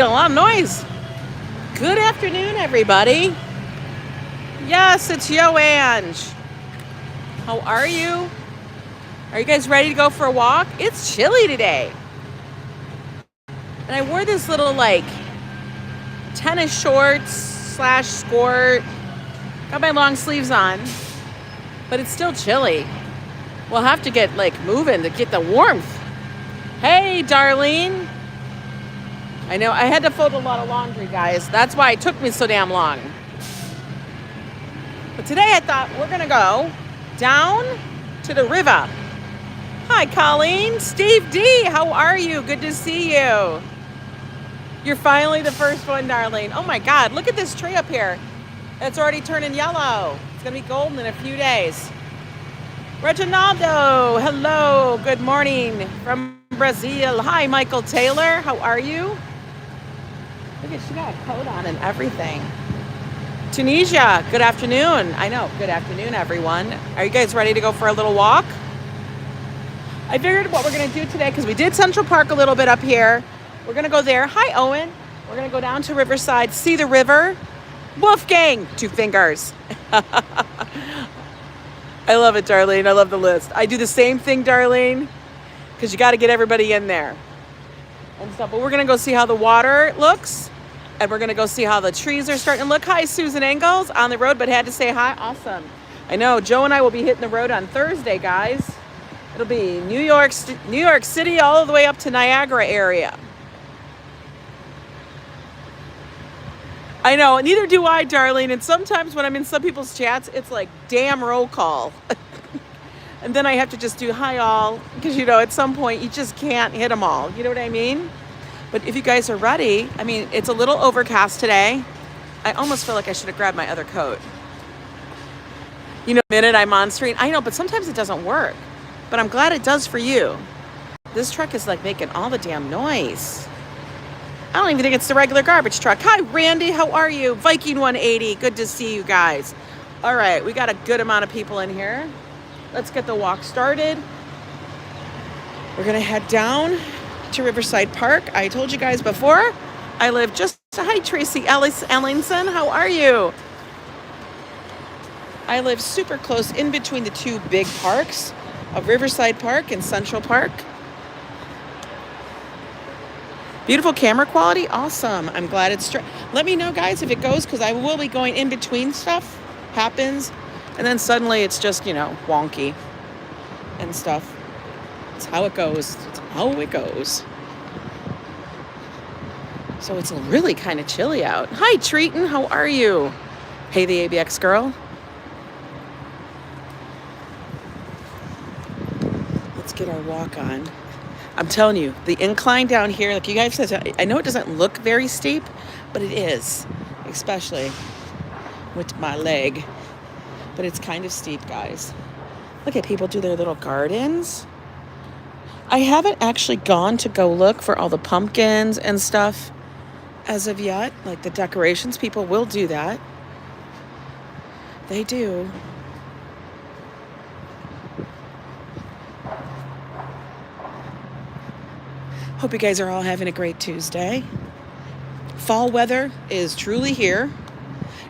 A lot of noise. Good afternoon, everybody. Yes, it's YoAngNYC. How are you? Are you guys ready to go for a walk? It's chilly today. And I wore this little tennis shorts / skirt. Got my long sleeves on, but it's still chilly. We'll have to get moving to get the warmth. Hey, Darlene. I know I had to fold a lot of laundry, guys. That's why it took me so damn long. But today I thought we're going to go down to the river. Hi, Colleen. Steve D, how are you? Good to see you. You're finally the first one, Darlene. Oh my God, look at this tree up here. It's already turning yellow. It's going to be golden in a few days. Reginaldo, hello. Good morning from Brazil. Hi, Michael Taylor. How are you? Look at, she got a coat on and everything. Tunisia, good afternoon. I know, good afternoon, everyone. Are you guys ready to go for a little walk? I figured what we're going to do today, because we did Central Park a little bit up here. We're going to go there. Hi, Owen. We're going to go down to Riverside, see the river. Wolfgang, 2 fingers. I love it, Darlene. I love the list. I do the same thing, Darlene, because you got to get everybody in there and stuff. But we're going to go see how the water looks. And we're going to go see how the trees are starting to look. Hi, Susan Engels, on the road, but had to say hi. Awesome. I know, Joe and I will be hitting the road on Thursday, guys. It'll be New York City all the way up to Niagara area. I know, neither do I, Darlene. And sometimes when I'm in some people's chats, it's like, damn roll call. And then I have to just do hi all, because, at some point you just can't hit them all. You know what I mean? But if you guys are ready, it's a little overcast today. I almost feel like I should have grabbed my other coat. The minute I'm on screen, I know, but sometimes it doesn't work. But I'm glad it does for you. This truck is making all the damn noise. I don't even think it's the regular garbage truck. Hi, Randy, how are you? Viking 180, good to see you guys. All right, we got a good amount of people in here. Let's get the walk started. We're gonna head down to Riverside Park. I told you guys before, I live just, hi Tracy Ellington, how are you? I live super close in between the 2 big parks of Riverside Park and Central Park. Beautiful camera quality, awesome. I'm glad it's let me know, guys, if it goes, because I will be going in between stuff happens, and then suddenly it's just, wonky and stuff. It's how it goes. It's how it goes. So it's really kind of chilly out. Hi, Treaton. How are you? Hey, the ABX girl. Let's get our walk on. I'm telling you, the incline down here, you guys said, I know it doesn't look very steep, but it is, especially with my leg. But it's kind of steep, guys. Look at people do their little gardens. I haven't actually gone to go look for all the pumpkins and stuff as of yet. The decorations, people will do that. They do. Hope you guys are all having a great Tuesday. Fall weather is truly here.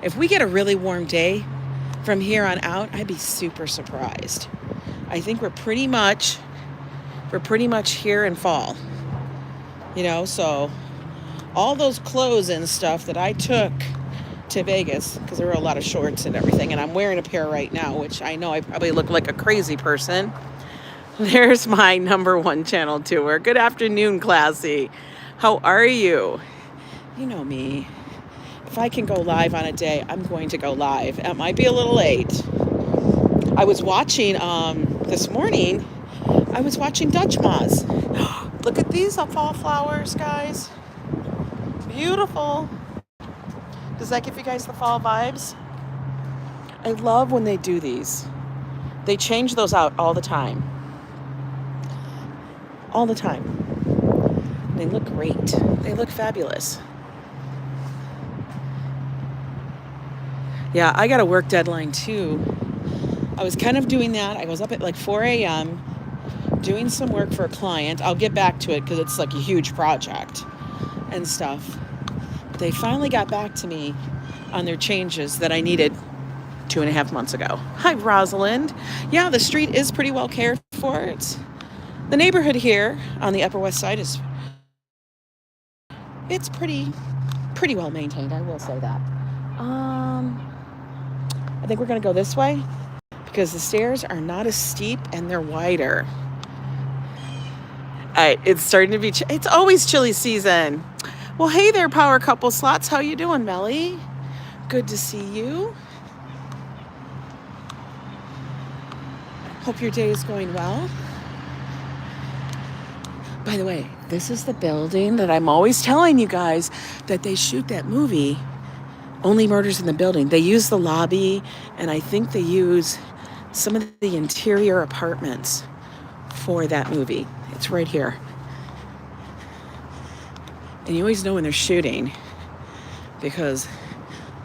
If we get a really warm day from here on out, I'd be super surprised. I think we're pretty much here in fall, so all those clothes and stuff that I took to Vegas, because there were a lot of shorts and everything, and I'm wearing a pair right now, which I know I probably look like a crazy person. There's my #1 channel tour. Good afternoon, Classy. How are you? You know me. If I can go live on a day, I'm going to go live. It might be a little late. I was watching, this morning, I was watching Dutch Moths. Look at these fall flowers, guys. Beautiful. Does that give you guys the fall vibes? I love when they do these. They change those out all the time. All the time. They look great. They look fabulous. Yeah, I got a work deadline too. I was kind of doing that. I was up at 4 a.m. doing some work for a client. I'll get back to it because it's a huge project. and stuff. They finally got back to me on their changes that I needed 2.5 months ago. Hi, Rosalind. Yeah, the street is pretty well cared for. The neighborhood here on the Upper West Side it's pretty well maintained, I will say that. I think we're going to go this way because the stairs are not as steep and they're wider. All right, it's starting to be, it's always chilly season. Well, hey there, Power Couple Slots. How you doing, Melly? Good to see you. Hope your day is going well. By the way, this is the building that I'm always telling you guys that they shoot that movie, Only Murders in the Building. They use the lobby, and I think they use some of the interior apartments for that movie. It's right here. And you always know when they're shooting because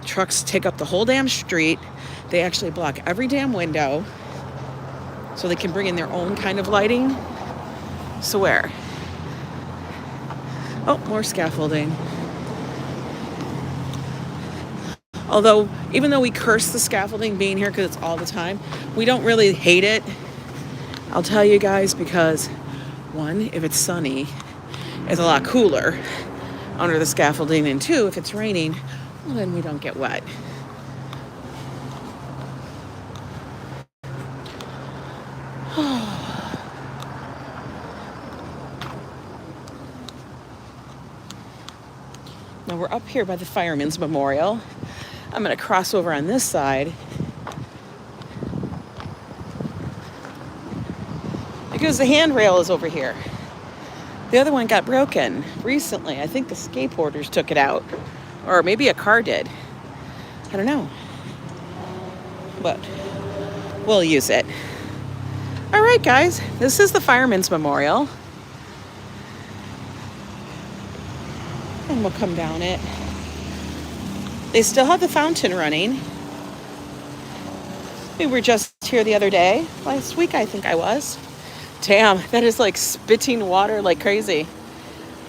trucks take up the whole damn street. They actually block every damn window so they can bring in their own kind of lighting. Swear. Oh, more scaffolding. Although, even though we curse the scaffolding being here because it's all the time, we don't really hate it. I'll tell you guys because, one, if it's sunny, it's a lot cooler under the scaffolding, and two, if it's raining, well, then we don't get wet. Now we're up here by the Fireman's Memorial. I'm going to cross over on this side because the handrail is over here. The other one got broken recently. I think the skateboarders took it out, or maybe a car did. I don't know, but we'll use it. All right, guys, this is the Fireman's Memorial. And we'll come down it. They still have the fountain running. We were just here the other day. Last week, I think I was. Damn, that is like spitting water like crazy.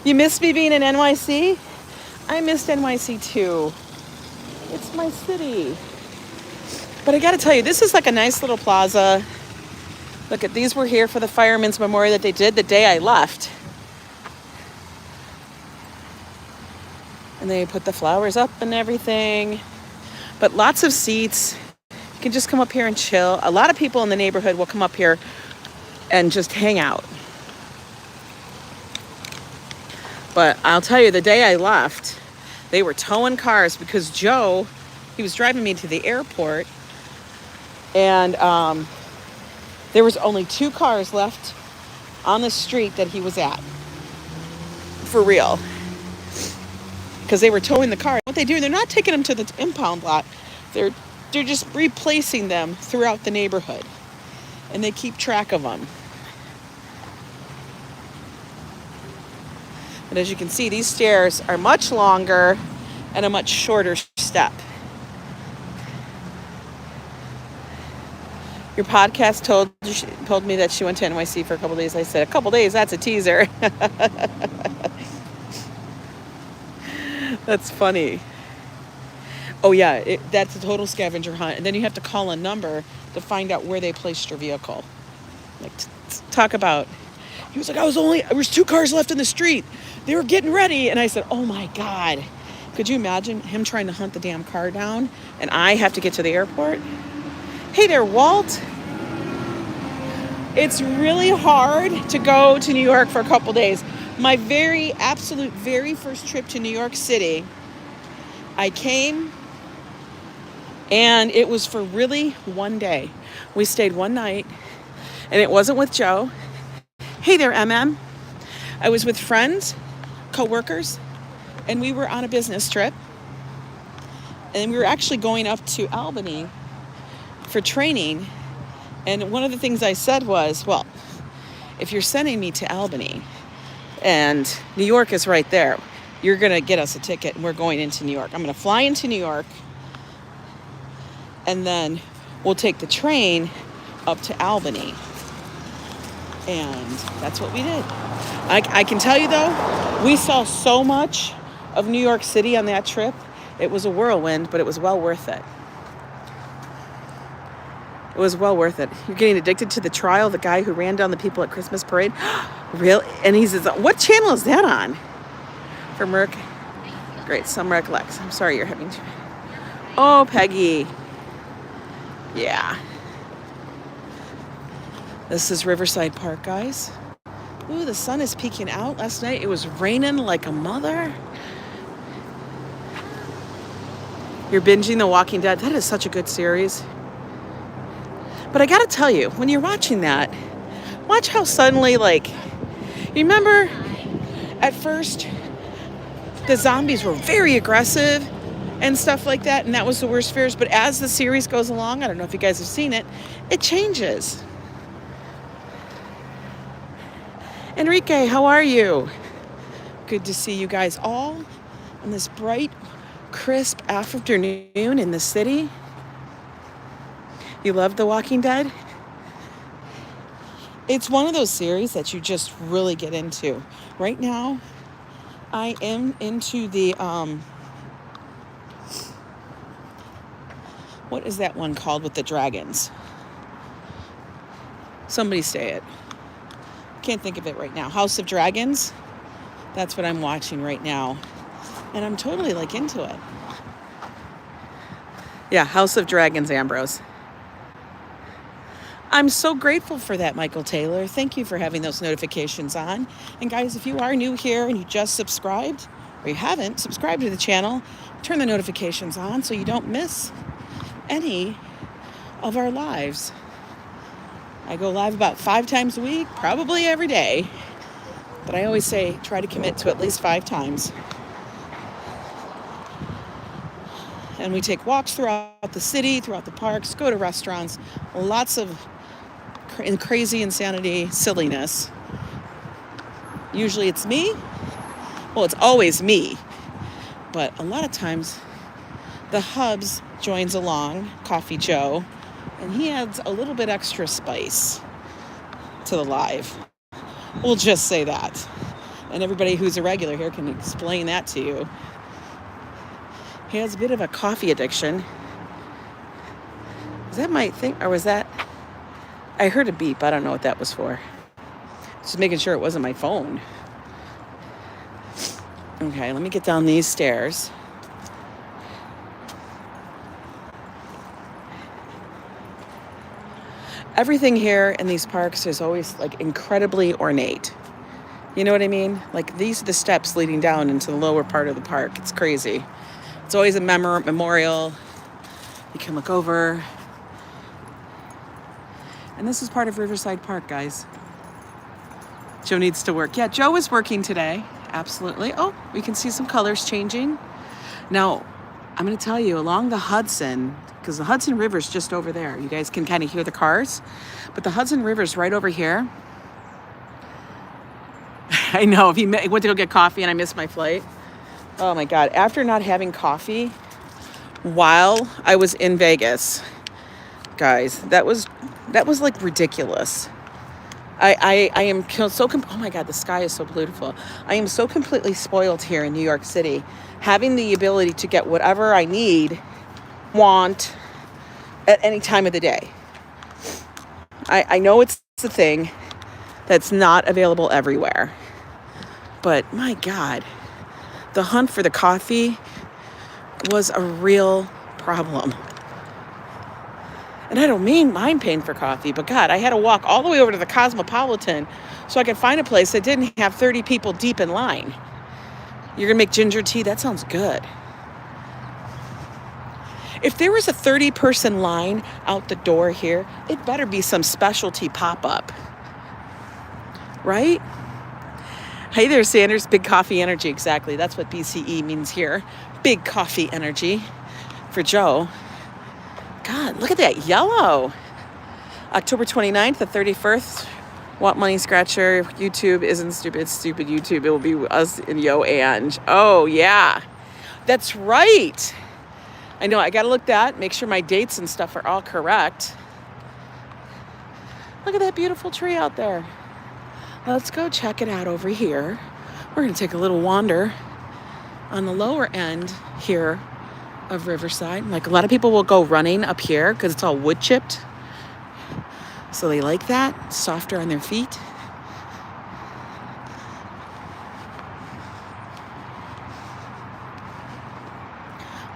You missed me being in NYC? I missed NYC too. It's my city. But I gotta tell you, this is like a nice little plaza. Look at these were here for the Fireman's Memorial that they did the day I left. And they put the flowers up and everything. But lots of seats. You can just come up here and chill. A lot of people in the neighborhood will come up here and just hang out. But I'll tell you, the day I left, they were towing cars because Joe, he was driving me to the airport, and there was only 2 cars left on the street that he was at. For real. Because they were towing the car. What they do, they're not taking them to the impound lot. They're just replacing them throughout the neighborhood. And they keep track of them. But as you can see, these stairs are much longer and a much shorter step. Your podcast told me that she went to NYC for a couple days. I said, a couple days, that's a teaser. That's funny. Oh yeah, that's a total scavenger hunt. And then you have to call a number to find out where they placed your vehicle. Like, talk about, he was like, there was 2 cars left in the street. They were getting ready. And I said, oh my God. Could you imagine him trying to hunt the damn car down and I have to get to the airport? Hey there, Walt. It's really hard to go to New York for a couple days. My very first trip to New York City, I came and it was for really one day. We stayed one night and it wasn't with Joe. Hey there, MM. I was with friends, co-workers, and we were on a business trip. And we were actually going up to Albany for training. And one of the things I said was, well, if you're sending me to Albany and New York is right there, you're going to get us a ticket and we're going into New York. I'm going to fly into New York and then we'll take the train up to Albany. And that's what we did. I can tell you though, We saw so much of New York City on that trip. It was a whirlwind, but it was well worth it. It was well worth it. You're getting addicted to the trial, the guy who ran down the people at Christmas parade. Really? And he says, what channel is that on? For Merck. Great, some recollects. I'm sorry you're having to. Oh, Peggy. Yeah. This is Riverside Park, guys. Ooh, the sun is peeking out. Last night it was raining like a mother. You're binging The Walking Dead. That is such a good series. But I gotta tell you, when you're watching that, watch how suddenly, like, you remember at first the zombies were very aggressive and stuff like that, and that was the worst fears. But as the series goes along, I don't know if you guys have seen it, it changes. Enrique, how are you? Good to see you guys all on this bright, crisp afternoon in the city. You love The Walking Dead? It's one of those series that you just really get into. Right now, I am into the, what is that one called with the dragons? Somebody say it. Can't think of it right now. House of Dragons. That's what I'm watching right now. And I'm totally like into it. Yeah, House of Dragons, Ambrose. I'm so grateful for that, Michael Taylor. Thank you for having those notifications on. And guys, if you are new here and you just subscribed, or you haven't, subscribe to the channel, turn the notifications on so you don't miss any of our lives. I go live about 5 times a week, probably every day. But I always say, try to commit to at least 5 times. And we take walks throughout the city, throughout the parks, go to restaurants, lots of crazy insanity, silliness. Usually it's me. Well, it's always me. But a lot of times, the Hubs joins along, Coffee Joe, and he adds a little bit extra spice to the live. We'll just say that. And everybody who's a regular here can explain that to you. He has a bit of a coffee addiction. Is that my thing? Or was that? I heard a beep. I don't know what that was for. Just making sure it wasn't my phone. Okay, let me get down these stairs. Everything here in these parks is always like incredibly ornate. You know what I mean? Like these are the steps leading down into the lower part of the park. It's crazy. It's always a memorial. You can look over. And this is part of Riverside Park, guys. Joe needs to work. Yeah, Joe is working today. Absolutely. Oh, we can see some colors changing. Now, I'm going to tell you, along the Hudson, because the Hudson River's just over there. You guys can kind of hear the cars. But the Hudson River's right over here. I know, if he went to go get coffee and I missed my flight. Oh my God. After not having coffee while I was in Vegas, guys, that was like ridiculous. I am so, oh my God, the sky is so beautiful. I am so completely spoiled here in New York City, having the ability to get whatever I want at any time of the day. I know it's a thing that's not available everywhere, but my God, the hunt for the coffee was a real problem. And I don't mind paying for coffee, but God, I had to walk all the way over to the Cosmopolitan so I could find a place that didn't have 30 people deep in line. You're gonna make ginger tea? That sounds good. If there was a 30-person line out the door here, it better be some specialty pop-up, right? Hey there, Sanders. Big coffee energy. Exactly. That's what BCE means here. Big coffee energy for Joe. God, look at that yellow. October 29th, the 31st. Want Money Scratcher. YouTube isn't stupid. It's stupid YouTube. It will be us and YoAngNYC. Oh, yeah. That's right. I know. I got to look that. Make sure my dates and stuff are all correct. Look at that beautiful tree out there. Let's go check it out over here We're going to take a little wander on the lower end here of Riverside. Like a lot of people will go running up here because it's all wood chipped. So they like that, softer on their feet.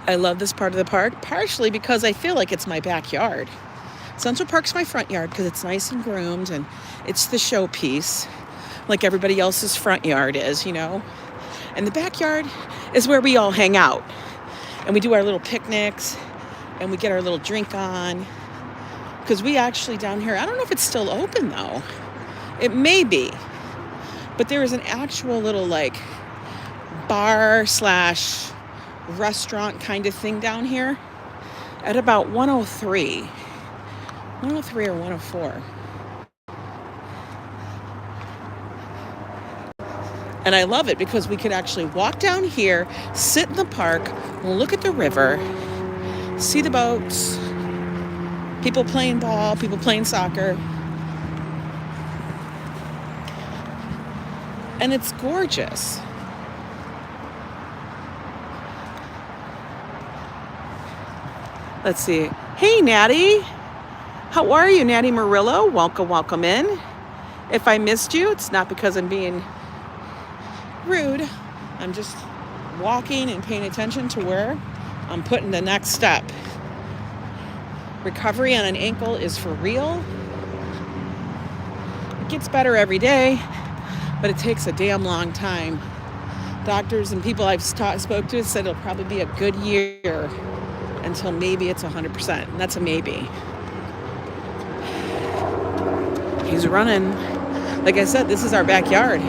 I love this part of the park, partially because I feel like it's my backyard. Central Park's my front yard because it's nice and groomed and it's the showpiece, like everybody else's front yard is, you know. And the backyard is where we all hang out. And we do our little picnics and we get our little drink on. Because we actually down here, I don't know if it's still open though. It may be. But there is an actual little like bar / restaurant kind of thing down here at about 103 or 104. And I love it because we could actually walk down here, sit in the park, look at the river, see the boats, people playing ball, people playing soccer. And it's gorgeous. Let's see. Hey, Natty. How are you, Natty Murillo? Welcome in. If I missed you, it's not because I'm being rude. I'm just walking and paying attention to where I'm putting the next step. Recovery on an ankle is for real. It gets better every day, but it takes a damn long time. Doctors and people I've spoke to said it'll probably be a good year until maybe it's 100%. And that's a maybe. He's running. Like I said, this is our backyard.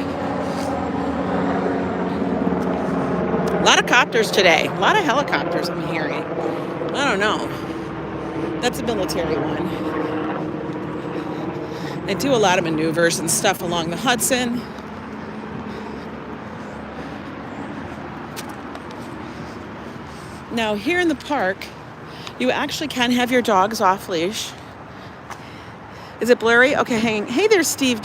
A lot of copters today. A lot of helicopters I'm hearing. I don't know. That's a military one. They do a lot of maneuvers and stuff along the Hudson. Now, here in the park, you actually can have your dogs off leash. Is it blurry? Okay, hang. Hey there, Steve.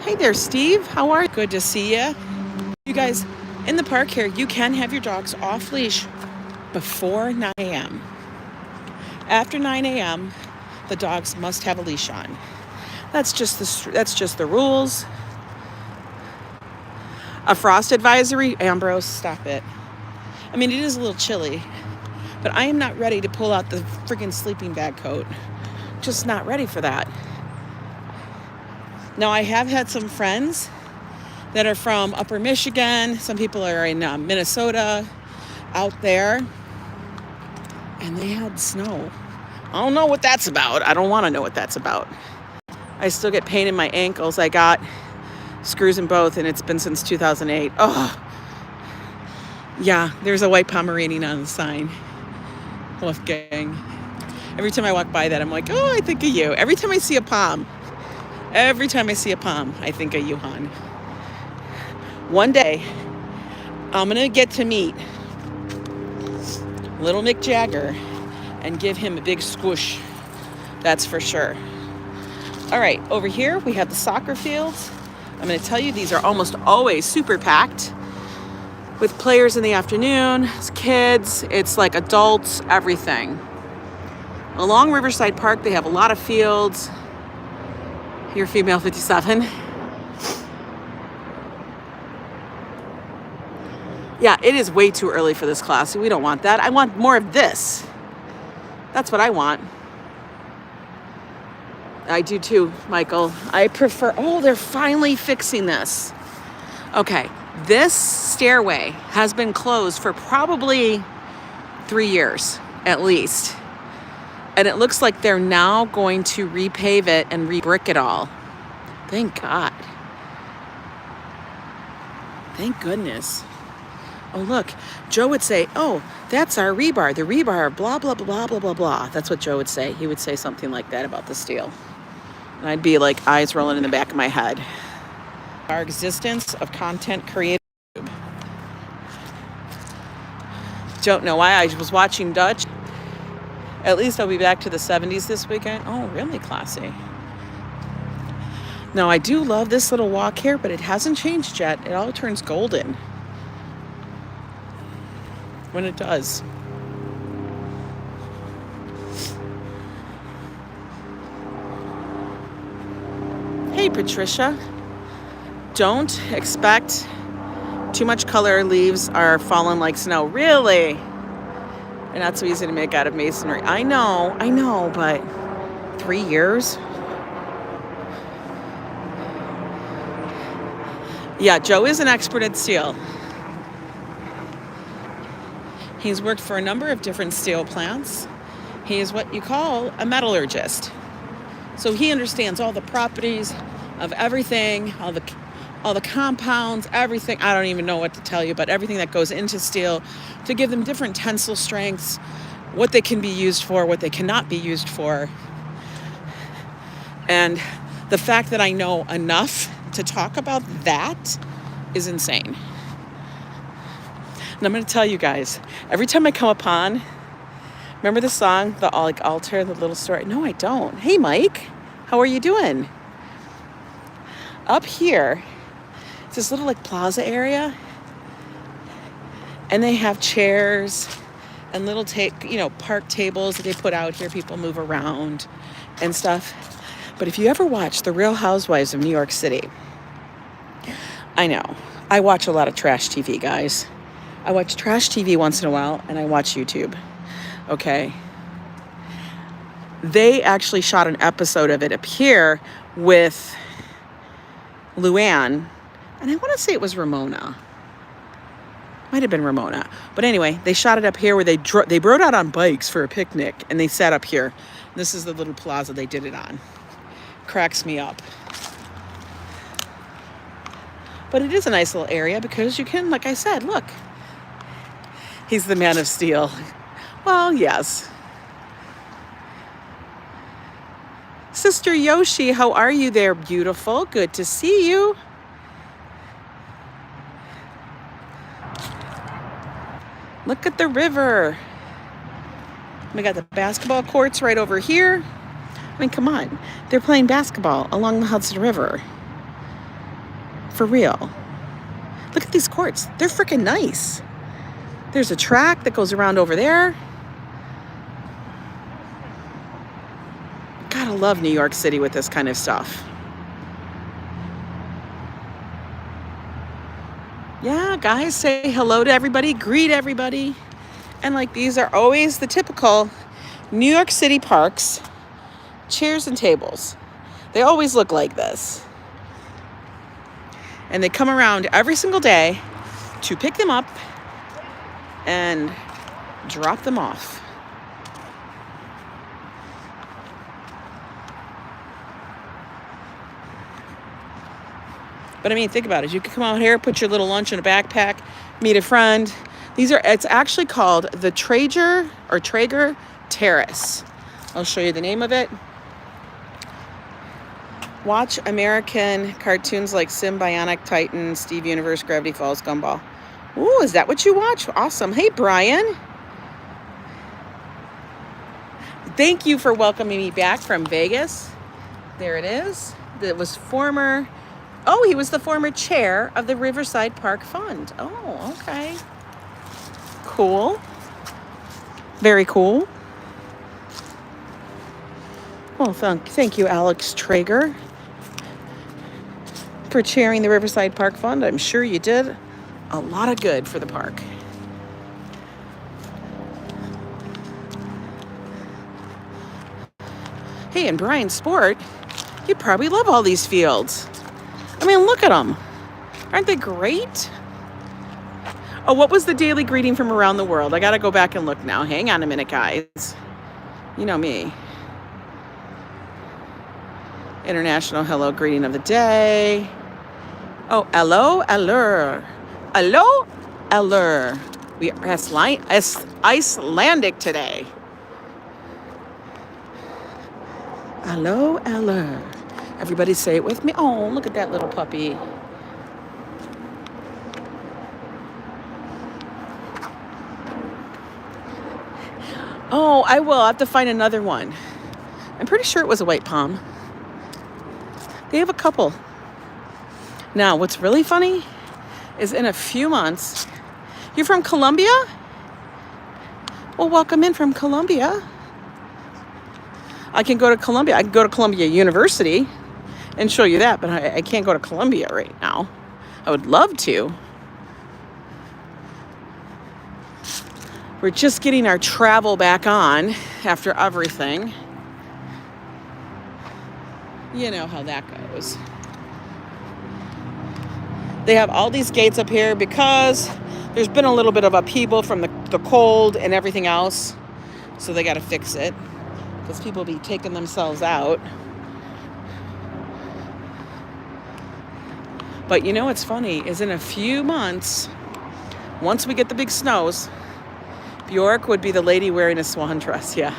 Hey there, Steve. How are you? Good to see you. You guys, in the park here, you can have your dogs off leash before 9 a.m. After 9 a.m., the dogs must have a leash on. That's just the rules. A frost advisory, Ambrose, stop it. I mean, it is a little chilly, but I am not ready to pull out the freaking sleeping bag coat. Just not ready for that. Now, I have had some friends that are from Upper Michigan. Some people are in Minnesota, out there, and they had snow. I don't know what that's about. I don't want to know what that's about. I still get pain in my ankles. I got screws in both, and it's been since 2008. Oh, yeah, there's a white Pomeranian on the sign. Wolfgang. Every time I walk by that, I'm like, oh, I think of you. Every time I see a pom, I think of you, hon. One day, I'm going to get to meet little Mick Jagger and give him a big squish. That's for sure. All right, over here we have the soccer fields. I'm going to tell you, these are almost always super packed with players in the afternoon, it's kids, it's like adults, everything. Along Riverside Park, they have a lot of fields. Here, female 57. Yeah, it is way too early for this class. We don't want that. I want more of this. That's what I want. I do too, Michael. I prefer, oh, they're finally fixing this. Okay, this stairway has been closed for probably 3 years, at least. And it looks like they're now going to repave it and re-brick it all. Thank God. Thank goodness. Oh, look, Joe would say, oh, that's our rebar. The rebar, blah, blah, blah, blah, blah, blah. That's what Joe would say. He would say something like that about the steel. And I'd be like eyes rolling in the back of my head. Our existence of content creators. Don't know why. I was watching Dutch. At least I'll be back to the 70s this weekend. Oh, really classy. Now, I do love this little walk here, but it hasn't changed yet. It all turns golden when it does. Hey, Patricia. Don't expect too much color. Leaves are falling like snow. Really? They're not so easy to make out of masonry. I know, but 3 years? Yeah, Joe is an expert at steel. He's worked for a number of different steel plants. He is what you call a metallurgist. So he understands all the properties of everything, all the compounds, everything. I don't even know what to tell you, but everything that goes into steel to give them different tensile strengths, what they can be used for, what they cannot be used for. And the fact that I know enough to talk about that is insane. And I'm going to tell you guys, every time I come upon, remember the song, the altar, the little story? No, I don't. Hey, Mike, how are you doing? Up here, it's this little plaza area, and they have chairs and little park tables that they put out here. People move around and stuff. But if you ever watch The Real Housewives of New York City, I know I watch a lot of trash TV, guys. I watch trash TV once in a while, and I watch YouTube. Okay. They actually shot an episode of it up here with Luann, and I want to say it was Ramona. Might have been Ramona. But anyway, they shot it up here where they rode out on bikes for a picnic, and they sat up here. This is the little plaza they did it on. Cracks me up. But it is a nice little area because you can, like I said, look. He's the man of steel. Well, yes. Sister Yoshi, how are you there, beautiful? Good to see you. Look at the river. We got the basketball courts right over here. I mean, come on. They're playing basketball along the Hudson River. For real. Look at these courts. They're freaking nice. There's a track that goes around over there. Gotta love New York City with this kind of stuff. Yeah, guys, say hello to everybody, greet everybody. And these are always the typical New York City parks, chairs and tables. They always look like this. And they come around every single day to pick them up and drop them off. But I mean, think about it. You could come out here, put your little lunch in a backpack, meet a friend. It's actually called the Traeger Terrace. I'll show you the name of it. Watch American cartoons like Symbionic Titan, Steve Universe, Gravity Falls, Gumball. Ooh, is that what you watch? Awesome. Hey, Brian. Thank you for welcoming me back from Vegas. There it is. He was the former chair of the Riverside Park Fund. Oh, okay. Cool. Very cool. Well, thank you, Alex Traeger, for chairing the Riverside Park Fund. I'm sure you did a lot of good for the park. Hey, and Brian Sport, you probably love all these fields. I mean, look at them. Aren't they great? Oh, what was the daily greeting from around the world? I got to go back and look now. Hang on a minute, guys. You know me. International hello greeting of the day. Oh, hello, allure. Hello, allure. We are Icelandic today. Hello, allure. Everybody say it with me. Oh, look at that little puppy. Oh, I will. I have to find another one. I'm pretty sure it was a white palm. They have a couple. Now, what's really funny is in a few months, you're from Columbia? Well, welcome in from Columbia. I can go to Columbia. I can go to Columbia University and show you that, but I can't go to Columbia right now. I would love to. We're just getting our travel back on after everything. You know how that goes. They have all these gates up here because there's been a little bit of upheaval from the cold and everything else. So they got to fix it because people be taking themselves out. But you know what's funny is in a few months, once we get the big snows, Bjork would be the lady wearing a swan dress. Yeah.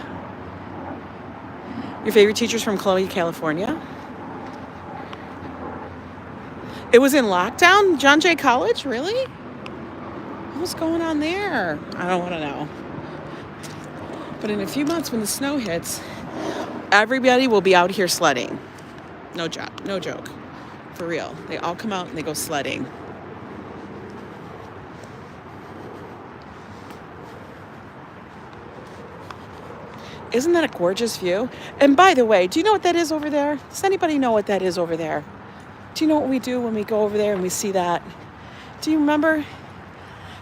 Your favorite teacher's from Columbia, California? It was in lockdown? John Jay College? Really? What's going on there? I don't want to know. But in a few months when the snow hits, everybody will be out here sledding. No joke. For real. They all come out and they go sledding. Isn't that a gorgeous view? And by the way, do you know what that is over there? Does anybody know what that is over there? Do you know what we do when we go over there and we see that? Do you remember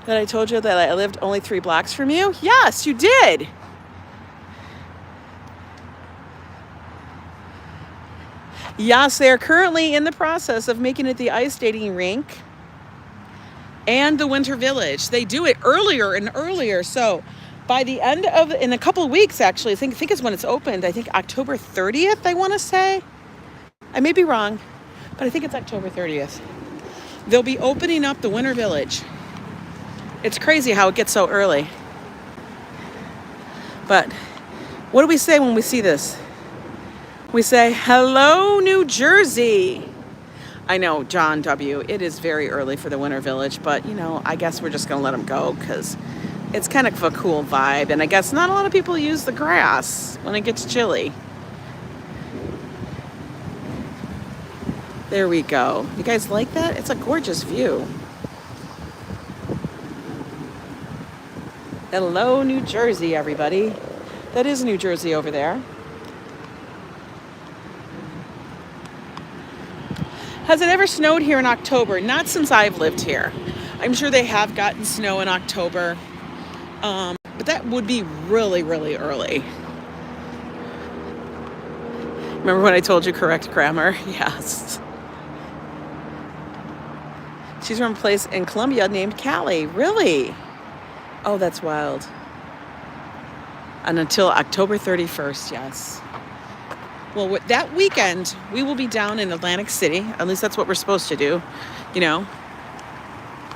that I told you that I lived only 3 blocks from you? Yes, you did. Yes, they are currently in the process of making it the ice skating rink and the winter village. They do it earlier and earlier. So by the end of, in a couple of weeks, actually, I think is when it's opened. I think October 30th, I want to say. I may be wrong, but I think it's October 30th. They'll be opening up the winter village. It's crazy how it gets so early. But what do we say when we see this? We say, hello, New Jersey. I know, John W., it is very early for the winter village, but, you know, I guess we're just going to let them go because it's kind of a cool vibe. And I guess not a lot of people use the grass when it gets chilly. There we go. You guys like that? It's a gorgeous view. Hello, New Jersey, everybody. That is New Jersey over there. Has it ever snowed here in October? Not since I've lived here. I'm sure they have gotten snow in October. But that would be really, really early. Remember when I told you correct grammar? Yes. She's from a place in Columbia named Cali. Really? Oh, that's wild. And until October 31st, yes. Well, that weekend, we will be down in Atlantic City. At least that's what we're supposed to do, you know.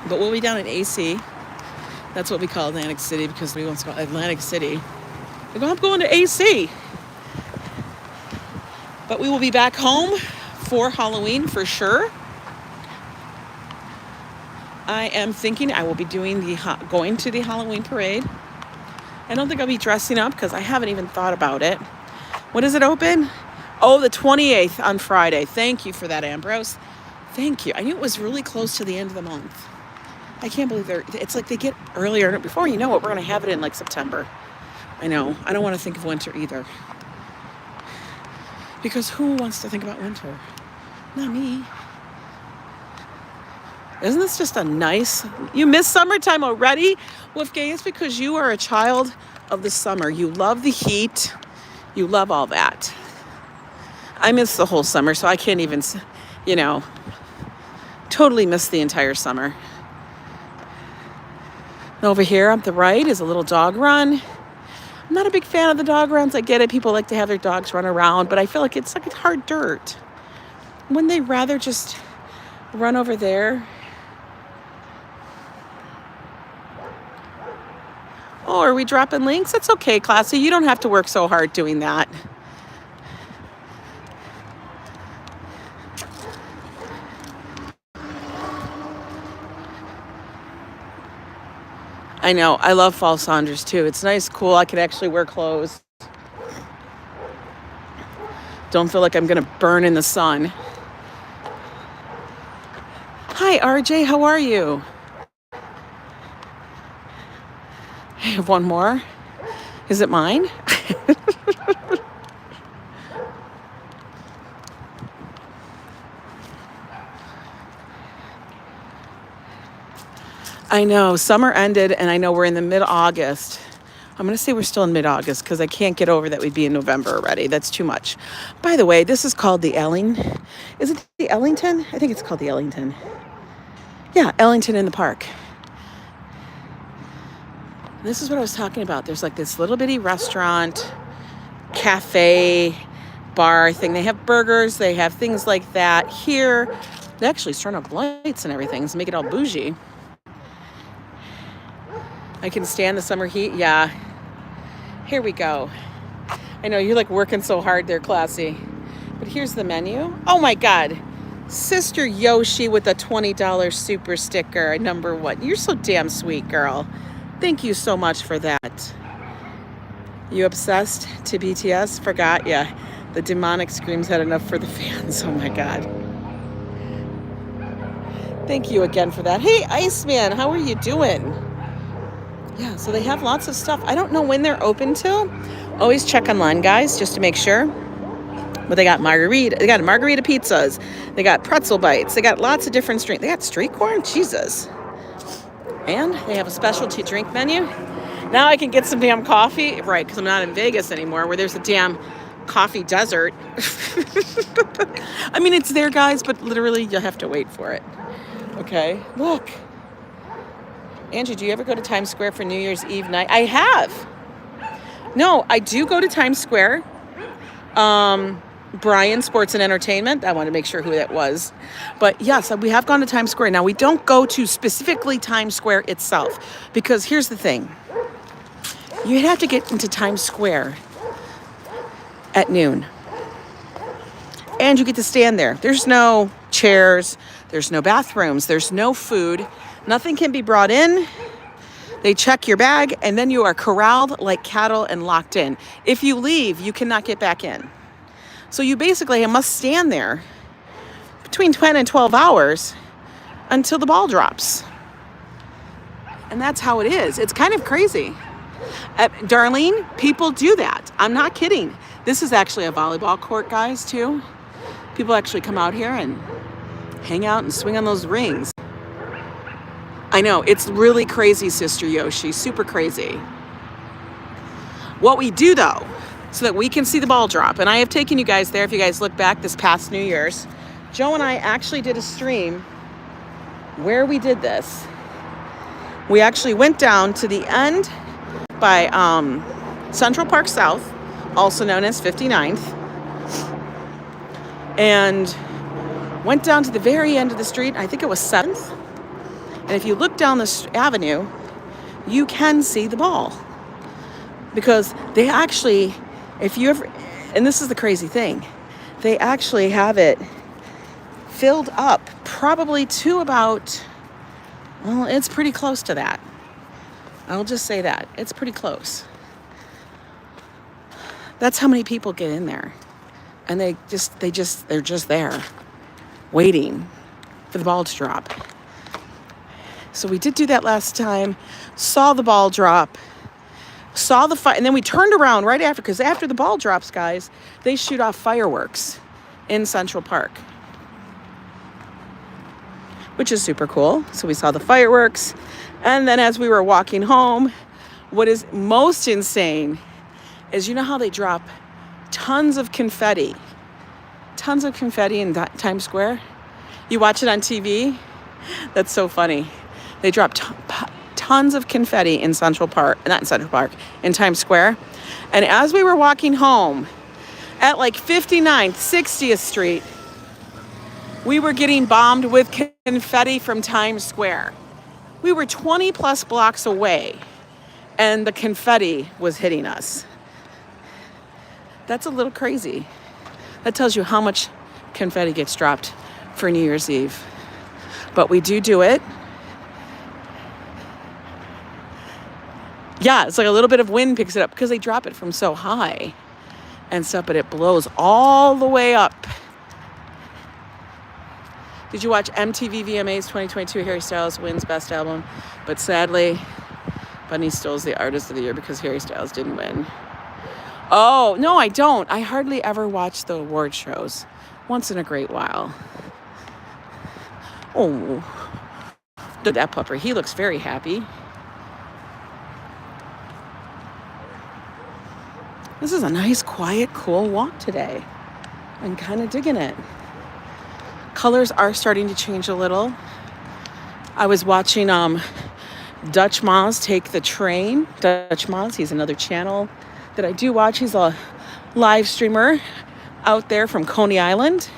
But we'll be down in AC. That's what we call Atlantic City because we want to call Atlantic City. I'm going to AC. But we will be back home for Halloween for sure. I am thinking I will be going to the Halloween parade. I don't think I'll be dressing up because I haven't even thought about it. When does it open? Oh, the 28th on Friday. Thank you for that, Ambrose. Thank you. I knew it was really close to the end of the month. I can't believe it's like they get earlier. Before you know it, we're going to have it in like September. I know. I don't want to think of winter either. Because who wants to think about winter? Not me. Isn't this just a nice... You miss summertime already? Wolfgang, it's because you are a child of the summer. You love the heat. You love all that. I miss the whole summer, so I can't even, you know, totally miss the entire summer. Over here on the right is a little dog run. I'm not a big fan of the dog runs. I get it. People like to have their dogs run around, but I feel like it's like hard dirt. Wouldn't they rather just run over there? Oh, are we dropping links? That's okay, Classy. You don't have to work so hard doing that. I know. I love fall Saunders too. It's nice, cool. I can actually wear clothes. Don't feel like I'm going to burn in the sun. Hi, RJ. How are you? I have one more. Is it mine? I know. Summer ended, and I know we're in the mid-August. I'm going to say we're still in mid-August because I can't get over that we'd be in November already. That's too much. By the way, this is called the Is it the Ellington? I think it's called the Ellington. Yeah, Ellington in the park. This is what I was talking about. There's like this little bitty restaurant, cafe, bar thing. They have burgers. They have things like that. Here, they actually turn up lights and everything to make it all bougie. I can stand the summer heat. Yeah. Here we go. I know you're like working so hard there, Classy. But here's the menu. Oh my God. Sister Yoshi with a $20 super sticker, number one. You're so damn sweet, girl. Thank you so much for that. You obsessed to BTS? Forgot ya. The demonic screams had enough for the fans. Oh my God. Thank you again for that. Hey, Iceman, how are you doing? Yeah, so they have lots of stuff. I don't know when they're open till. Always check online, guys, just to make sure. But they got margarita. They got margarita pizzas. They got pretzel bites. They got lots of different street. They got street corn. Jesus. And they have a specialty drink menu. Now I can get some damn coffee. Right, because I'm not in Vegas anymore where there's a damn coffee desert. I mean, it's there, guys, but literally you'll have to wait for it. Okay, look. Angie, do you ever go to Times Square for New Year's Eve night? I have. No, I do go to Times Square. Brian Sports and Entertainment. I want to make sure who that was. But yes, we have gone to Times Square. Now, we don't go to specifically Times Square itself because here's the thing. You have to get into Times Square at noon. And you get to stand there. There's no chairs. There's no bathrooms. There's no food. Nothing can be brought in. They check your bag, and then you are corralled like cattle and locked in. If you leave, you cannot get back in. So you basically must stand there between 10 and 12 hours until the ball drops. And that's how it is. It's kind of crazy. Darlene, people do that. I'm not kidding. This is actually a volleyball court, guys, too. People actually come out here and hang out and swing on those rings. I know, it's really crazy, Sister Yoshi, super crazy. What we do, though, so that we can see the ball drop, and I have taken you guys there, if you guys look back this past New Year's, Joe and I actually did a stream where we did this. We actually went down to the end by Central Park South, also known as 59th, and went down to the very end of the street, I think it was 7th. And if you look down this avenue, you can see the ball. Because they actually, if you ever, and this is the crazy thing, they actually have it filled up probably to about, well, it's pretty close to that. I'll just say that. It's pretty close. That's how many people get in there. And they're just there, waiting for the ball to drop. So we did do that last time, saw the ball drop, saw the fire, and then we turned around right after, because after the ball drops, guys, they shoot off fireworks in Central Park, which is super cool. So we saw the fireworks, and then as we were walking home, what is most insane is, you know how they drop tons of confetti in Times Square? You watch it on TV? That's so funny. They dropped tons of confetti in Central Park, not in Central Park, in Times Square. And as we were walking home at like 59th, 60th Street, we were getting bombed with confetti from Times Square. We were 20 plus blocks away and the confetti was hitting us. That's a little crazy. That tells you how much confetti gets dropped for New Year's Eve. But we do it. Yeah, it's like a little bit of wind picks it up because they drop it from so high and stuff, but it blows all the way up Did you watch MTV VMAs 2022? Harry Styles wins Best Album, but sadly, Bunny Stole's the Artist of the Year because Harry Styles didn't win. Oh, no, I don't. I hardly ever watch the award shows. Once in a great while. Oh, look at that pupper. He looks very happy. This is a nice, quiet, cool walk today. I'm kind of digging it. Colors are starting to change a little. I was watching Dutch Maz take the train. Dutch Maz, he's another channel that I do watch. He's a live streamer out there from Coney Island.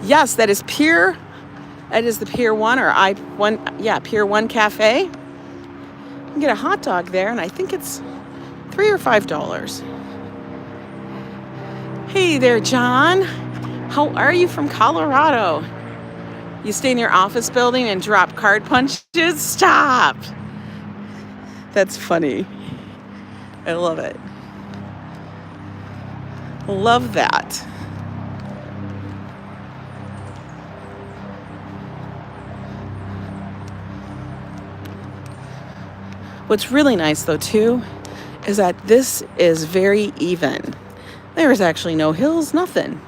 Yes, that is Pier. That is the Pier 1 or I-1. Yeah, Pier 1 Cafe. You can get a hot dog there, and I think it's $3 or $5. Hey there, John. How are you from Colorado? You stay in your office building and drop card punches? Stop. That's funny. I love it. Love that. What's really nice, though, too, is that this is very even. There is actually no hills, nothing.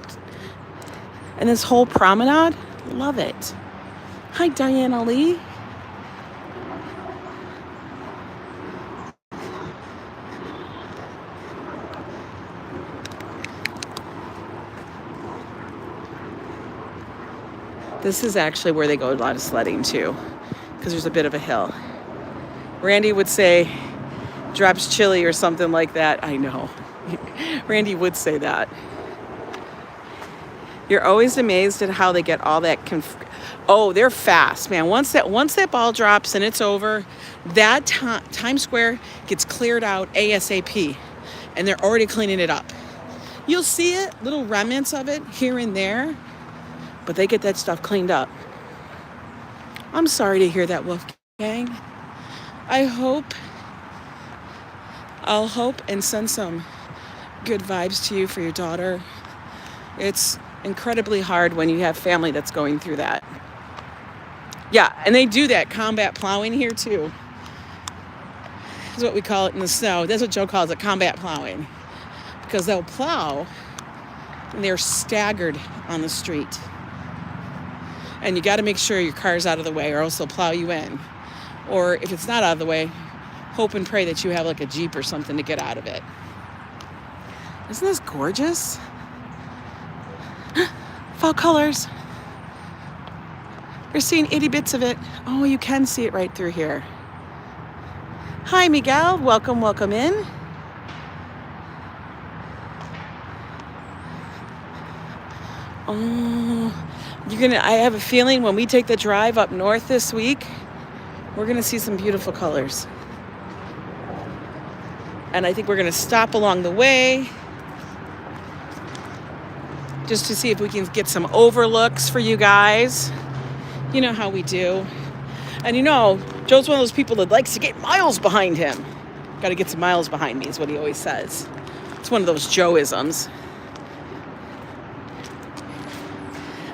And this whole promenade, love it. Hi, Diana Lee. This is actually where they go a lot of sledding, too, because there's a bit of a hill. Randy would say, drops chili or something like that. I know. Randy would say that. You're always amazed at how they get all that. Oh, they're fast, man. Once that ball drops and it's over, that Times Square gets cleared out ASAP, and they're already cleaning it up. You'll see it, little remnants of it here and there, but they get that stuff cleaned up. I'm sorry to hear that, Wolfgang. I'll hope and send some good vibes to you for your daughter. It's incredibly hard when you have family that's going through that. Yeah, and they do that combat plowing here too. That's what we call it in the snow. That's what Joe calls it, combat plowing. Because they'll plow and they're staggered on the street. And you got to make sure your car's out of the way or else they'll plow you in. Or if it's not out of the way, hope and pray that you have like a Jeep or something to get out of it. Isn't this gorgeous? Fall colors. You're seeing itty bits of it. Oh, you can see it right through here. Hi, Miguel. Welcome, welcome in. Oh, I have a feeling when we take the drive up north this week, we're gonna see some beautiful colors. And I think we're gonna stop along the way just to see if we can get some overlooks for you guys. You know how we do. And you know, Joe's one of those people that likes to get miles behind him. Gotta get some miles behind me is what he always says. It's one of those Joe-isms.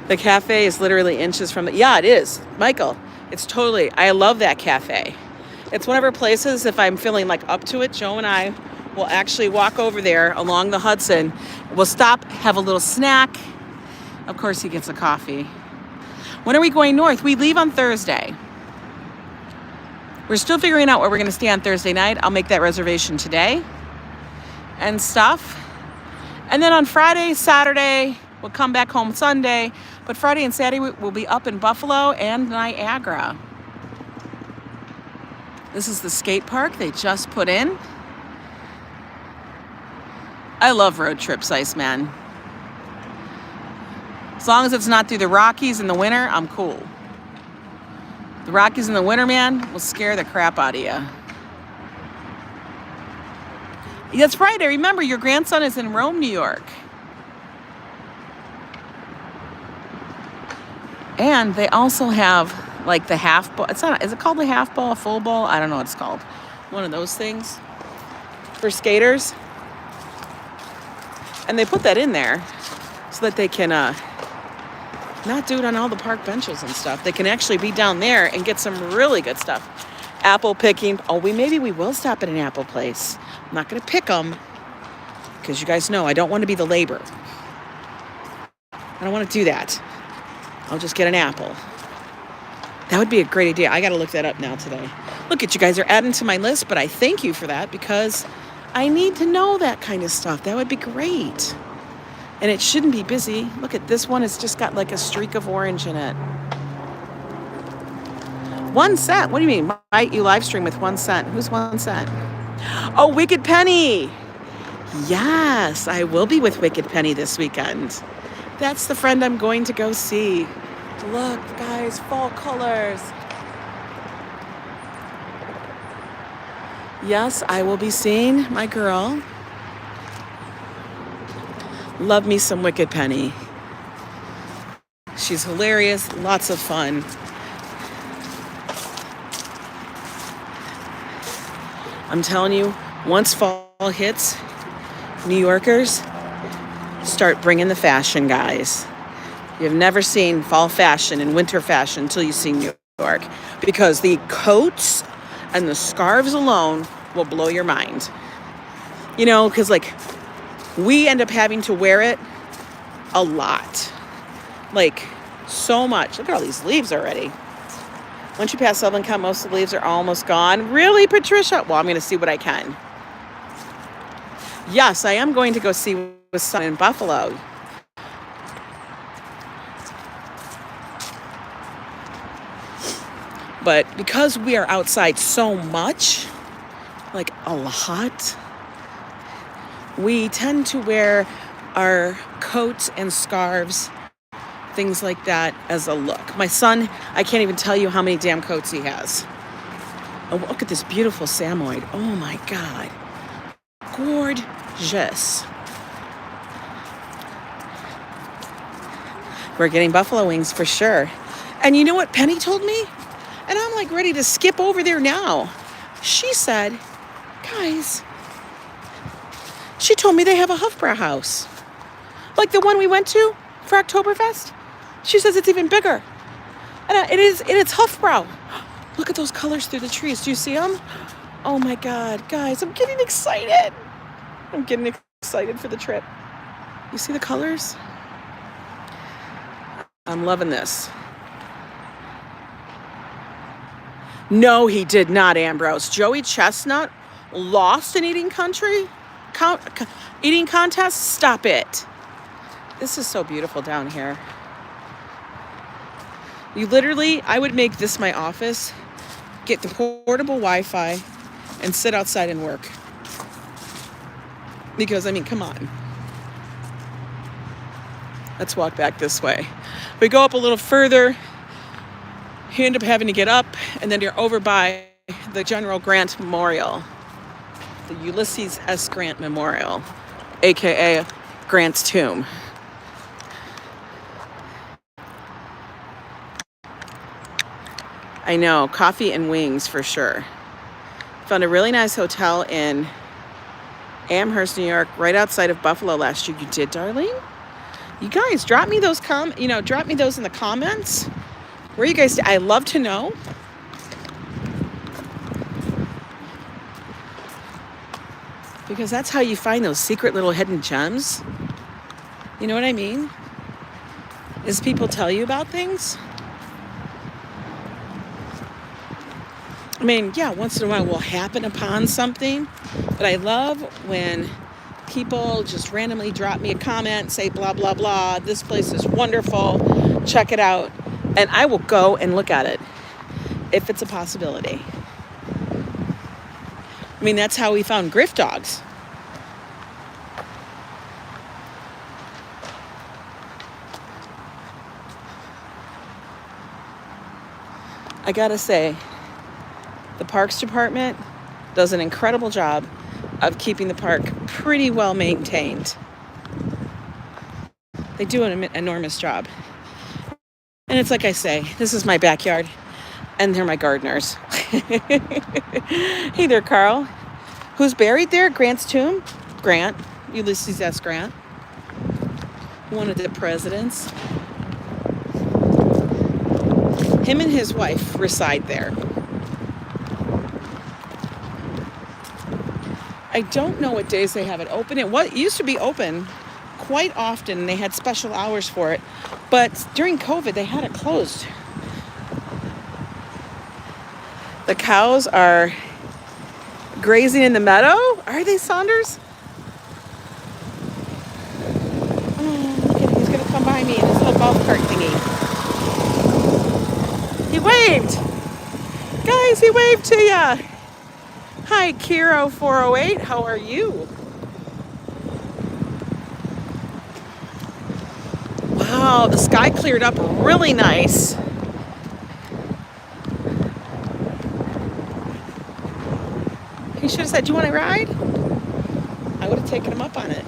The cafe is literally inches from the... Yeah, it is. Michael, it's totally... I love that cafe. It's one of our places, if I'm feeling like up to it, Joe and I will actually walk over there along the Hudson. We'll stop, have a little snack. Of course, he gets a coffee. When are we going north? We leave on Thursday. We're still figuring out where we're going to stay on Thursday night. I'll make that reservation today and stuff. And then on Friday, Saturday, we'll come back home Sunday. But Friday and Saturday, we'll be up in Buffalo and Niagara. This is the skate park they just put in. I love road trips, Iceman. As long as it's not through the Rockies in the winter, I'm cool. The Rockies in the winter, man, will scare the crap out of you. That's right. I remember your grandson is in Rome, New York. And they also have like the half ball. It's not, is it called the half ball, full ball? I don't know what it's called. One of those things for skaters. And they put that in there so that they can not do it on all the park benches and stuff. They can actually be down there and get some really good stuff. Apple picking. Oh, maybe we will stop at an apple place. I'm not going to pick them because you guys know I don't want to be the labor. I don't want to do that. I'll just get an apple. That would be a great idea. I got to look that up now today. Look at you guys are adding to my list, but I thank you for that because I need to know that kind of stuff. That would be great. And it shouldn't be busy. Look at this one. It's just got like a streak of orange in it. 1 cent. What do you mean? Right? You live stream with 1 cent. Who's 1 cent? Oh, Wicked Penny. Yes, I will be with Wicked Penny this weekend. That's the friend I'm going to go see. Look, guys, fall colors. Yes, I will be seeing my girl. Love me some Wicked Penny. She's hilarious, lots of fun. I'm telling you, once fall hits, New Yorkers start bringing the fashion, guys. You've never seen fall fashion and winter fashion until you see New York, because the coats and the scarves alone will blow your mind. You know, because like we end up having to wear it a lot, like so much. Look at all these leaves already. Once you pass Ellington, most of the leaves are almost gone. Really, Patricia? Well, I'm going to see what I can. Yes, I am going to go see with son in Buffalo. But because we are outside so much, like a lot, we tend to wear our coats and scarves, things like that, as a look. My son, I can't even tell you how many damn coats he has. Oh, look at this beautiful Samoyed. Oh my God. Gorgeous. We're getting buffalo wings for sure. And you know what Penny told me? And I'm like ready to skip over there now. She said, guys, she told me they have a Hofbrau house. Like the one we went to for Oktoberfest. She says it's even bigger. And it's Hofbrau. Look at those colors through the trees. Do you see them? Oh my God, guys, I'm getting excited. I'm getting excited for the trip. You see the colors? I'm loving this. No, he did not, Ambrose. Joey Chestnut lost an eating eating contest? Stop it. This is so beautiful down here. You literally, I would make this my office, get the portable Wi-Fi, and sit outside and work. Because, I mean, come on. Let's walk back this way. We go up a little further. You end up having to get up, and then you're over by the General Grant Memorial, the Ulysses S. Grant Memorial, aka Grant's tomb. I know, coffee and wings for sure. Found a really nice hotel in Amherst, New York, right outside of Buffalo last year. You did, darling? You guys, drop me those drop me those in the comments. Where you guys, I love to know. Because that's how you find those secret little hidden gems. You know what I mean? Is people tell you about things. I mean, yeah, once in a while we'll happen upon something. But I love when people just randomly drop me a comment, say blah, blah, blah. This place is wonderful. Check it out. And I will go and look at it if it's a possibility. I mean, that's how we found Griff dogs. I gotta say, the Parks Department does an incredible job of keeping the park pretty well maintained. They do an enormous job. And it's like I say, this is my backyard, and they're my gardeners. Hey there, Carl. Who's buried there? Grant's tomb? Grant. Ulysses S. Grant. one of the presidents. Him and his wife reside there. I don't know what days they have it open. It used to be open quite often, and they had special hours for it. But during COVID, they had it closed. The cows are grazing in the meadow. Are they, Saunders? Oh, look at him. He's going to come by me in his little golf cart thingy. He waved. Guys, he waved to ya. Hi, Kiro408. How are you? Wow, the sky cleared up really nice. He should have said, do you want to ride? I would have taken him up on it.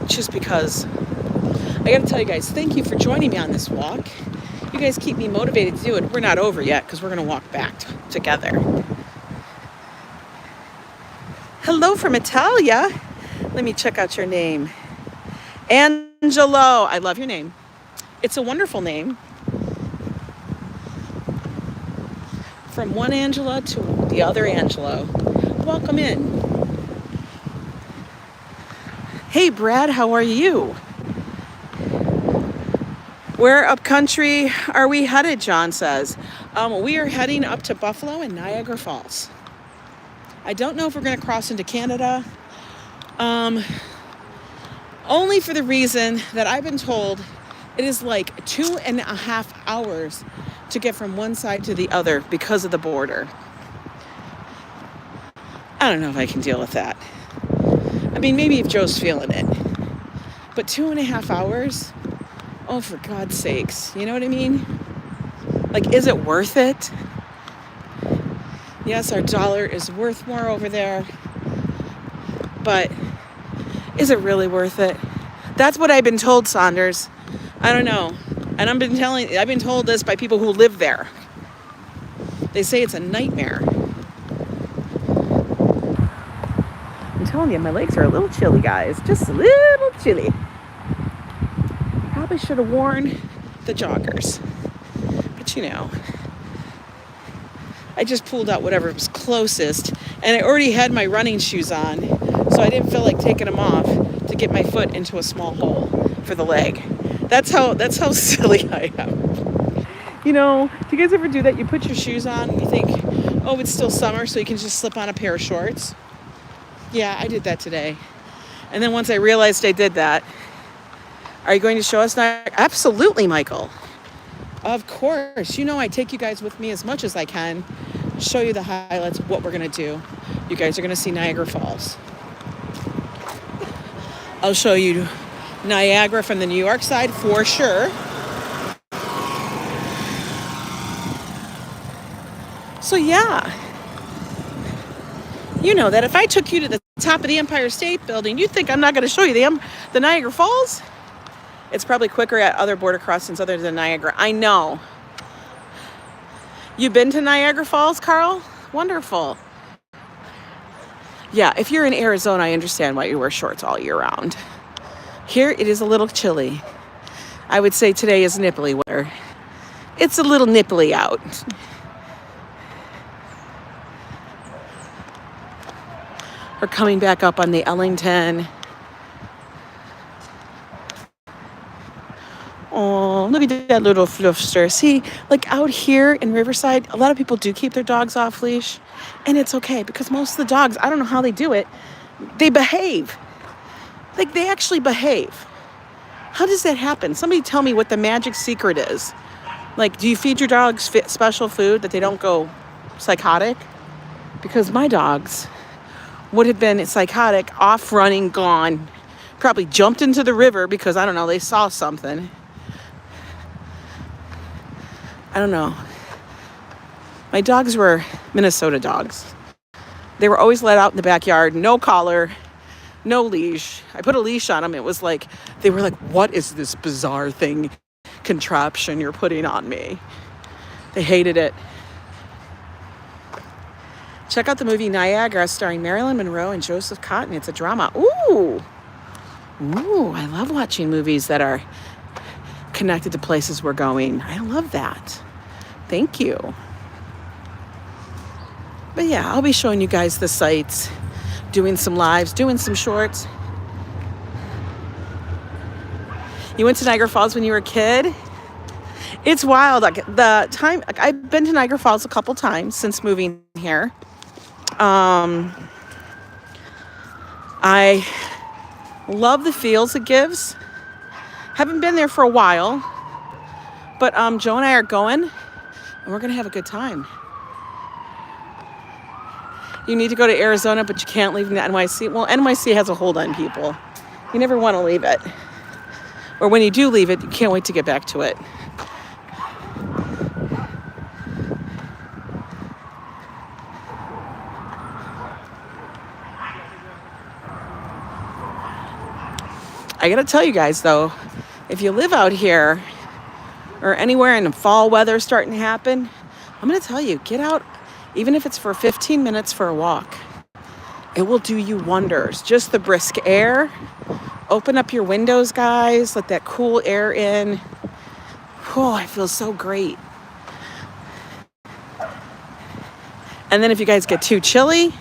Just because. I got to tell you guys, thank you for joining me on this walk. You guys keep me motivated to do it. We're not over yet because we're going to walk back together. Hello from Italia. Let me check out your name. Angelo. I love your name. It's a wonderful name. From one Angela to the other Angelo. Welcome in. Hey, Brad, how are you? Where up country are we headed, John says. We are heading up to Buffalo and Niagara Falls. I don't know if we're going to cross into Canada. Only for the reason that I've been told it is like 2.5 hours to get from one side to the other because of the border. I don't know if I can deal with that. I mean, maybe if Joe's feeling it. But 2.5 hours? Oh, for God's sakes. You know what I mean? Like, is it worth it? Yes, our dollar is worth more over there. But is it really worth it? That's what I've been told, Saunders. I don't know. And I've been told this by people who live there. They say it's a nightmare. I'm telling you, my legs are a little chilly, guys. Just a little chilly. Probably should have worn the joggers. But you know, I just pulled out whatever was closest. And I already had my running shoes on. So I didn't feel like taking them off to get my foot into a small hole for the leg. That's how silly I am. You know, do you guys ever do that? You put your shoes on and you think, oh, it's still summer, so you can just slip on a pair of shorts. Yeah, I did that today. And then once I realized I did that, are you going to show us now? Absolutely, Michael. Of course. You know I take you guys with me as much as I can. Show you the highlights of what we're going to do. You guys are going to see Niagara Falls. I'll show you Niagara from the New York side for sure. So yeah, you know that if I took you to the top of the Empire State Building, you'd think I'm not going to show you the Niagara Falls. It's probably quicker at other border crossings other than Niagara. I know. You been to Niagara Falls, Carl? Wonderful. Yeah, if you're in Arizona, I understand why you wear shorts all year round. Here, it is a little chilly. I would say today is nipply weather. It's a little nipply out. We're coming back up on the Ellington. Oh, look at that little fluffster. See, like out here in Riverside, a lot of people do keep their dogs off leash. And it's okay because most of the dogs, I don't know how they do it, they behave. Like they actually behave. How does that happen? Somebody tell me what the magic secret is. Like, do you feed your dogs special food that they don't go psychotic? Because my dogs would have been psychotic, off running, gone. Probably jumped into the river because, I don't know, they saw something. I don't know. My dogs were Minnesota dogs. They were always let out in the backyard, no collar, no leash. I put a leash on them. It was like, they were like, what is this bizarre thing, contraption you're putting on me? They hated it. Check out the movie Niagara starring Marilyn Monroe and Joseph Cotton. It's a drama. Ooh, Ooh, I love watching movies that are connected to places we're going. I love that. Thank you. But yeah, I'll be showing you guys the sites, doing some lives, doing some shorts. You went to Niagara Falls when you were a kid? It's wild. Like I've been to Niagara Falls a couple times since moving here. I love the feels it gives. Haven't been there for a while, but Joe and I are going, and we're gonna have a good time. You need to go to Arizona, but you can't leave the NYC. Well, NYC has a hold on people. You never want to leave it. Or when you do leave it, you can't wait to get back to it. I gotta tell you guys though, if you live out here or anywhere and the fall weather starting to happen, I'm gonna tell you, get out, even if it's for 15 minutes for a walk. It will do you wonders. Just the brisk air. Open up your windows, guys. Let that cool air in. Oh, I feel so great. And then if you guys get too chilly,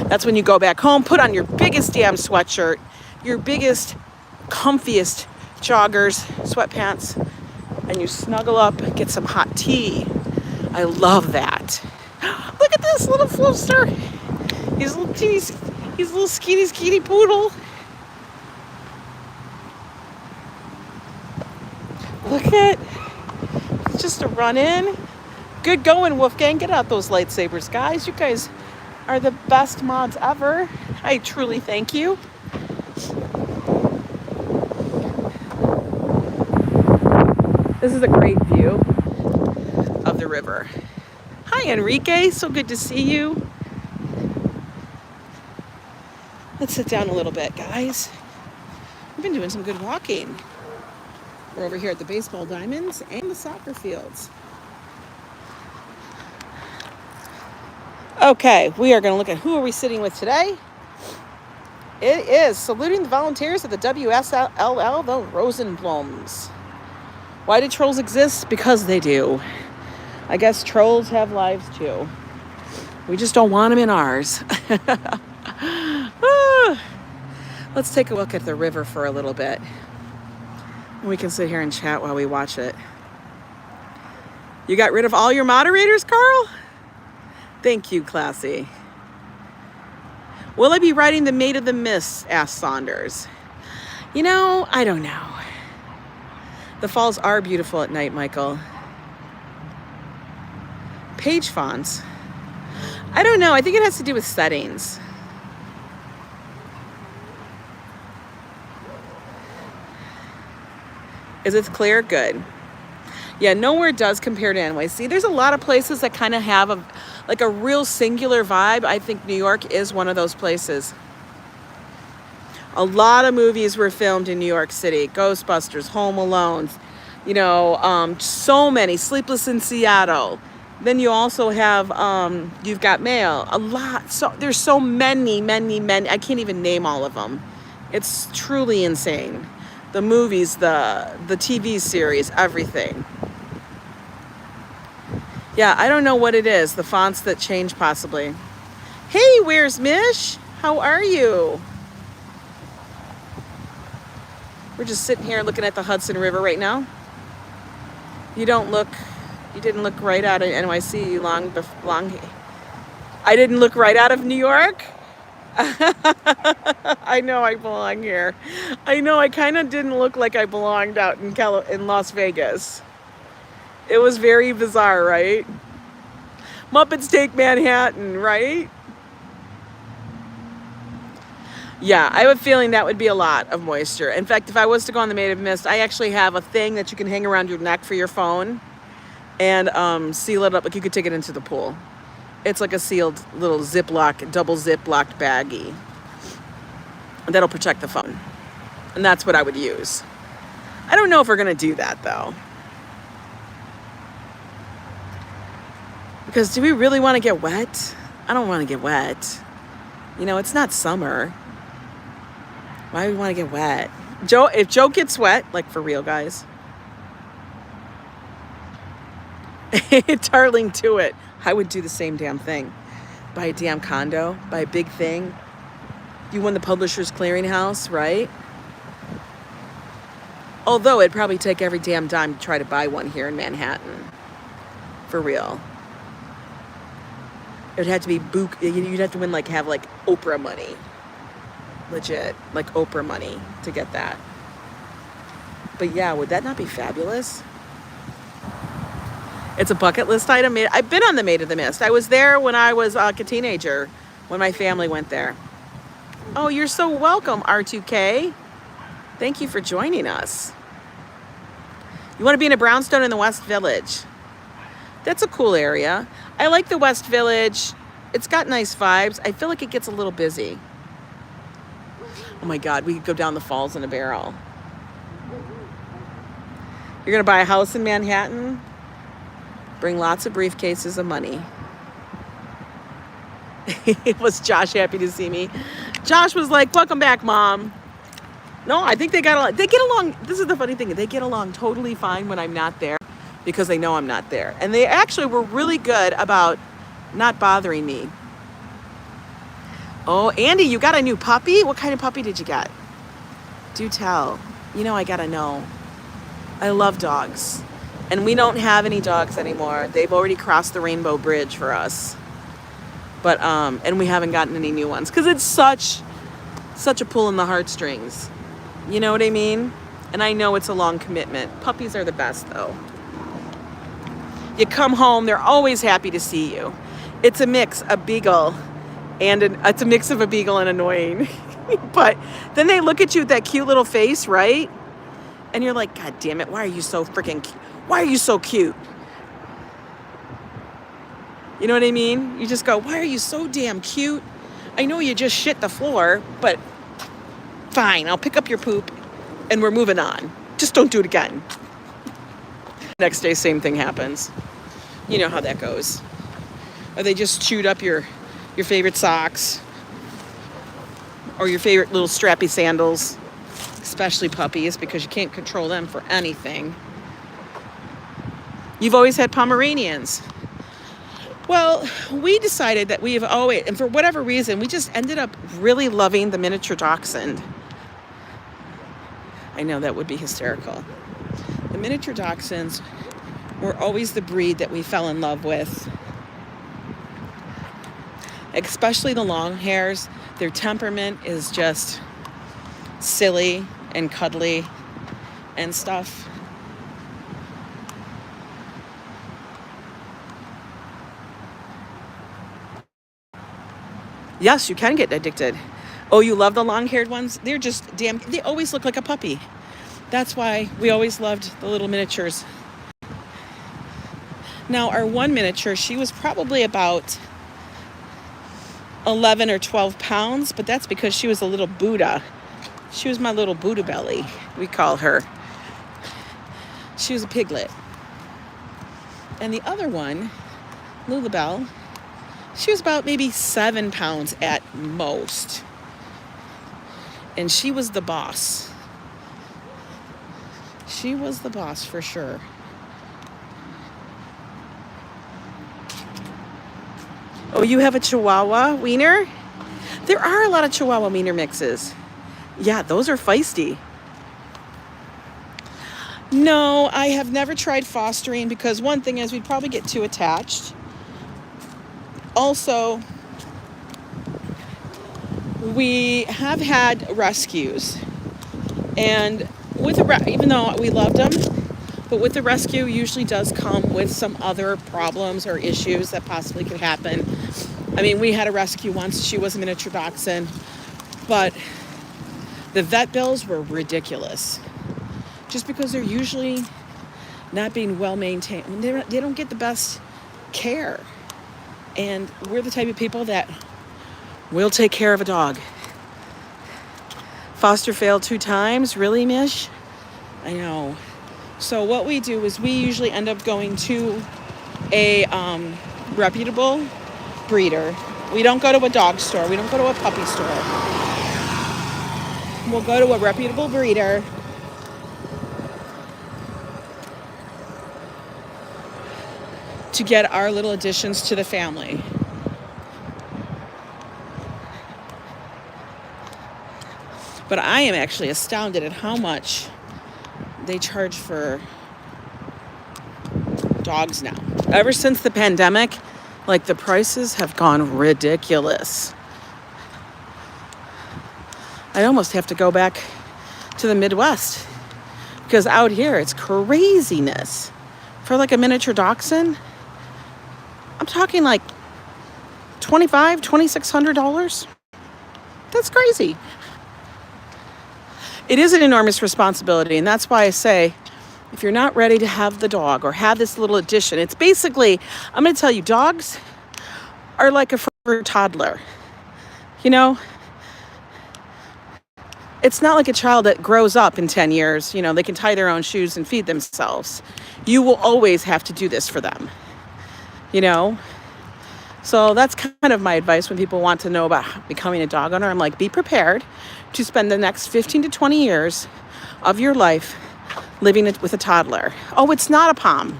that's when you go back home, put on your biggest damn sweatshirt, your biggest, comfiest joggers, sweatpants, and you snuggle up, get some hot tea. I love that. Look at this little floaster. He's a little skinny poodle. Look at, it's just a run in. Good going, Wolfgang. Get out those lightsabers, guys. You guys are the best mods ever. I truly thank you. This is a great view of the river. Hi, Enrique. So good to see you. Let's sit down a little bit, guys. We've been doing some good walking. We're over here at the baseball diamonds and the soccer fields. Okay, we are going to look at who are we sitting with today. It is saluting the volunteers at the WSLL, the Rosenblums. Why do trolls exist? Because they do. I guess trolls have lives too. We just don't want them in ours. Let's take a look at the river for a little bit. We can sit here and chat while we watch it. You got rid of all your moderators, Carl? Thank you, Classy. Will I be riding the Maid of the Mist? Asked Saunders. You know, I don't know. The falls are beautiful at night, Michael. Page fonts. I don't know. I think it has to do with settings. Is it clear? Good. Yeah, nowhere does compare to NYC. There's a lot of places that kind of have a real singular vibe. I think New York is one of those places. A lot of movies were filmed in New York City. Ghostbusters, Home Alone, so many. Sleepless in Seattle. Then you also have, You've Got Mail. A lot. So there's so many. I can't even name all of them. It's truly insane. The movies, the TV series, everything. Yeah, I don't know what it is. The fonts that change possibly. Hey, where's Mish? How are you? We're just sitting here looking at the Hudson River right now. You didn't look right out of NYC long. I didn't look right out of New York. I know I belong here. I know I kind of didn't look like I belonged out in Las Vegas. It was very bizarre, right? Muppets Take Manhattan, right? Yeah, I have a feeling that would be a lot of moisture. In fact, if I was to go on the Maid of Mist, I actually have a thing that you can hang around your neck for your phone and seal it up. Like you could take it into the pool. It's like a sealed little double zip-locked baggie. That'll protect the phone. And that's what I would use. I don't know if we're going to do that, though. Because do we really want to get wet? I don't want to get wet. You know, it's not summer. Why do we want to get wet? Joe, if Joe gets wet, like for real, guys. Darling, to it. I would do the same damn thing. Buy a damn condo, buy a big thing. You won the Publishers Clearinghouse, right? Although it'd probably take every damn dime to try to buy one here in Manhattan. For real. It'd have to be you'd have to win have Oprah money. Legit. Like Oprah money to get that. But yeah, would that not be fabulous? It's a bucket list item. I've been on the Maid of the Mist. I was there when I was a teenager, when my family went there. Oh, you're so welcome, R2K. Thank you for joining us. You want to be in a brownstone in the West Village. That's a cool area. I like the West Village. It's got nice vibes. I feel like it gets a little busy. Oh my God, we could go down the falls in a barrel. You're going to buy a house in Manhattan? Bring lots of briefcases of money. Was Josh happy to see me? Josh was like, welcome back, Mom. No, I think they get along. This is the funny thing. They get along totally fine when I'm not there because they know I'm not there. And they actually were really good about not bothering me. Oh, Andy, you got a new puppy? What kind of puppy did you get? Do tell. I gotta know. I love dogs. And we don't have any dogs anymore. They've already crossed the Rainbow Bridge for us. But, and we haven't gotten any new ones. Because it's such a pull in the heartstrings. You know what I mean? And I know it's a long commitment. Puppies are the best, though. You come home, they're always happy to see you. It's a mix, a beagle, it's a mix of a beagle and annoying. But then they look at you with that cute little face, right? And you're like, God damn it, why are you so freaking cute? Why are you so cute? You know what I mean? You just go, why are you so damn cute? I know you just shit the floor, but fine, I'll pick up your poop and we're moving on. Just don't do it again. Next day, same thing happens. You know how that goes. Or they just chewed up your favorite socks or your favorite little strappy sandals, especially puppies, because you can't control them for anything. You've always had Pomeranians. Well, we decided that we have always, and for whatever reason, we just ended up really loving the miniature dachshund. I know that would be hysterical. The miniature dachshunds were always the breed that we fell in love with. Especially the long hairs. Their temperament is just silly and cuddly and stuff. Yes, you can get addicted. Oh, you love the long-haired ones? They're just they always look like a puppy. That's why we always loved the little miniatures. Now, our one miniature, she was probably about 11 or 12 pounds, but that's because she was a little Buddha. She was my little Buddha belly, we call her. She was a piglet. And the other one, Lulabelle, she was about maybe 7 pounds at most. And she was the boss. She was the boss for sure. Oh, you have a Chihuahua wiener? There are a lot of Chihuahua wiener mixes. Yeah, those are feisty. No, I have never tried fostering because one thing is we'd probably get too attached. Also, we have had rescues, and even though we loved them, but with the rescue usually does come with some other problems or issues that possibly could happen. I mean, we had a rescue once. She was a miniature dachshund, but the vet bills were ridiculous just because they're usually not being well maintained. They don't get the best care. And we're the type of people that will take care of a dog. Foster failed 2 times. Really, Mish? I know. So what we do is we usually end up going to a reputable breeder. We don't go to a dog store. We don't go to a puppy store. We'll go to a reputable breeder to get our little additions to the family. But I am actually astounded at how much they charge for dogs now. Ever since the pandemic, like, the prices have gone ridiculous. I almost have to go back to the Midwest because out here it's craziness. For like a miniature dachshund, I'm talking like $2,500, $2,600. That's crazy. It is an enormous responsibility, and that's why I say, if you're not ready to have the dog or have this little addition, it's basically, I'm going to tell you, dogs are like a forever toddler. You know, it's not like a child that grows up in 10 years. You know, they can tie their own shoes and feed themselves. You will always have to do this for them, you know? So that's kind of my advice when people want to know about becoming a dog owner. I'm like, be prepared to spend the next 15 to 20 years of your life living with a toddler. Oh, it's not a pom.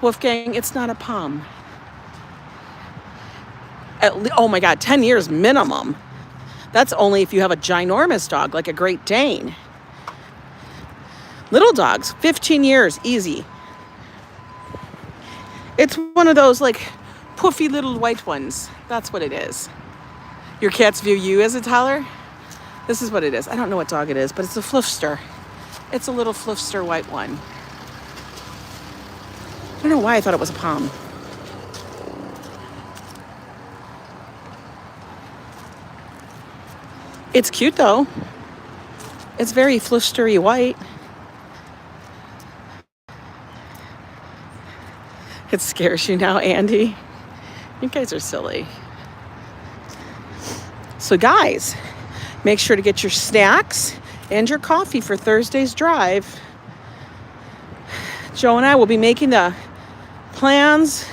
Wolfgang, it's not a pom. Oh my God, 10 years minimum. That's only if you have a ginormous dog, like a Great Dane. Little dogs, 15 years, easy. It's one of those like puffy little white ones. That's what it is. Your cats view you as a toddler? This is what it is. I don't know what dog it is, but it's a floofster. It's a little floofster white one. I don't know why I thought it was a pom. It's cute though. It's very floofstery white. It scares you now, Andy. You guys are silly. So guys, make sure to get your snacks and your coffee for Thursday's drive. Joe and I will be making the plans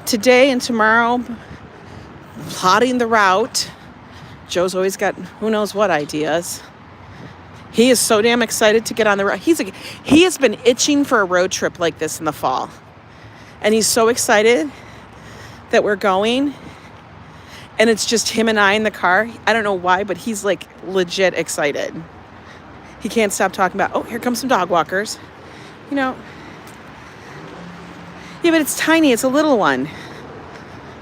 today and tomorrow, plotting the route. Joe's always got who knows what ideas. He is so damn excited to get on the road. He has been itching for a road trip like this in the fall. And he's so excited that we're going. And it's just him and I in the car. I don't know why, but he's like legit excited. He can't stop talking about, oh, here comes some dog walkers. You know. Yeah, but it's tiny. It's a little one.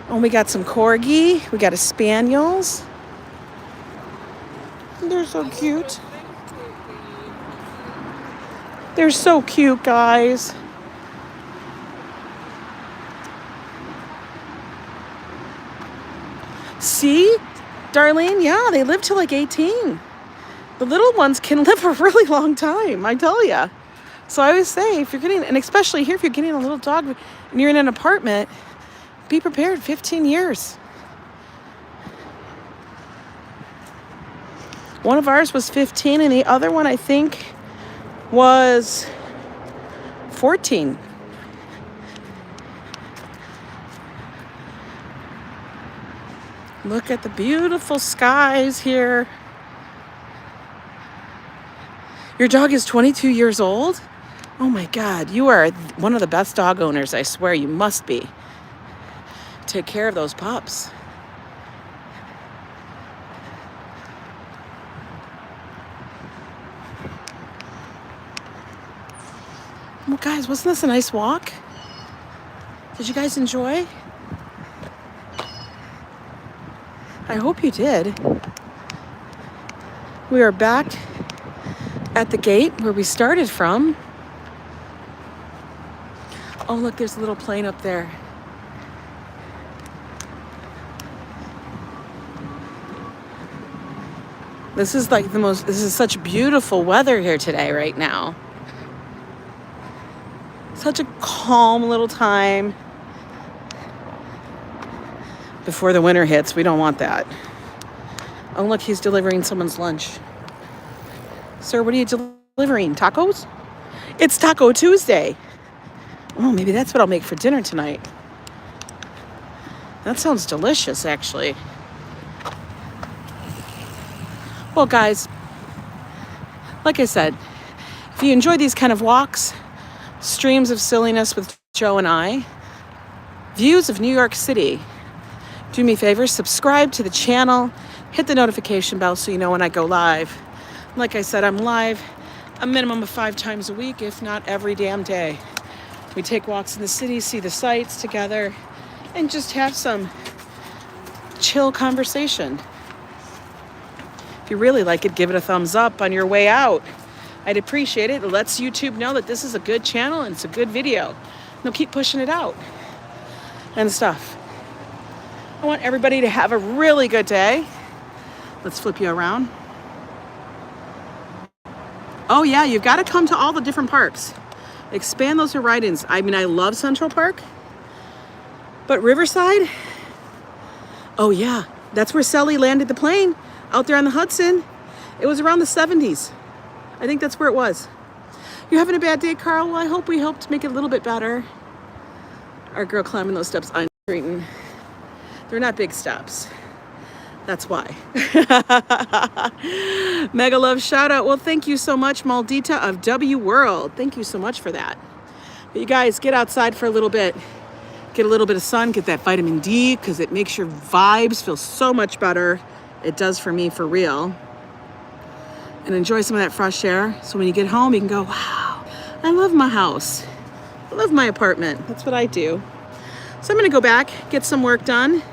Oh, we got some corgi. We got a spaniels. They're so cute. They're so cute, guys. See, Darlene? Yeah, they live till like 18. The little ones can live a really long time, I tell ya. So I always say, if you're getting, and especially here, if you're getting a little dog and you're in an apartment, be prepared, 15 years. One of ours was 15 and the other one, I think, was 14. Look at the beautiful skies here. Your dog is 22 years old? Oh my God, you are one of the best dog owners, I swear. You must be. Take care of those pups. Well, guys, wasn't this a nice walk? Did you guys enjoy? I hope you did. We are back at the gate where we started from. Oh, look, there's a little plane up there. This is like this is such beautiful weather here today, right now. Such a calm little time. Before the winter hits, we don't want that. Oh, look, he's delivering someone's lunch. Sir, what are you delivering? Tacos? It's Taco Tuesday. Oh, maybe that's what I'll make for dinner tonight. That sounds delicious, actually. Well, guys, like I said, if you enjoy these kind of walks, streams of silliness with Joe and I, views of New York City, do me a favor, subscribe to the channel, hit the notification bell so you know when I go live. Like I said, I'm live a minimum of 5 times a week, if not every damn day. We take walks in the city, see the sights together, and just have some chill conversation. If you really like it, give it a thumbs up on your way out. I'd appreciate it. It lets YouTube know that this is a good channel and it's a good video. They'll keep pushing it out and stuff. I want everybody to have a really good day. Let's flip you around. Oh yeah, you've got to come to all the different parks. Expand those horizons. I mean, I love Central Park, but Riverside, oh yeah, that's where Sully landed the plane, out there on the Hudson. It was around the 70s. I think that's where it was. You having a bad day, Carl? Well, I hope we helped make it a little bit better. Our girl climbing those steps on Ellington. They're not big steps. That's why. Mega love shout out. Well, thank you so much, Maldita of W World. Thank you so much for that. But you guys, get outside for a little bit. Get a little bit of sun. Get that vitamin D because it makes your vibes feel so much better. It does for me, for real. And enjoy some of that fresh air. So when you get home, you can go, wow, I love my house. I love my apartment. That's what I do. So I'm going to go back, get some work done.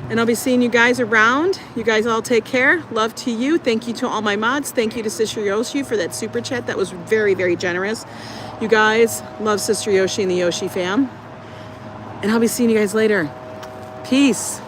And I'll be seeing you guys around. You guys all take care. Love to you. Thank you to all my mods. Thank you to Sister Yoshi for that super chat. That was very, very generous. You guys, love Sister Yoshi and the Yoshi fam. And I'll be seeing you guys later. Peace.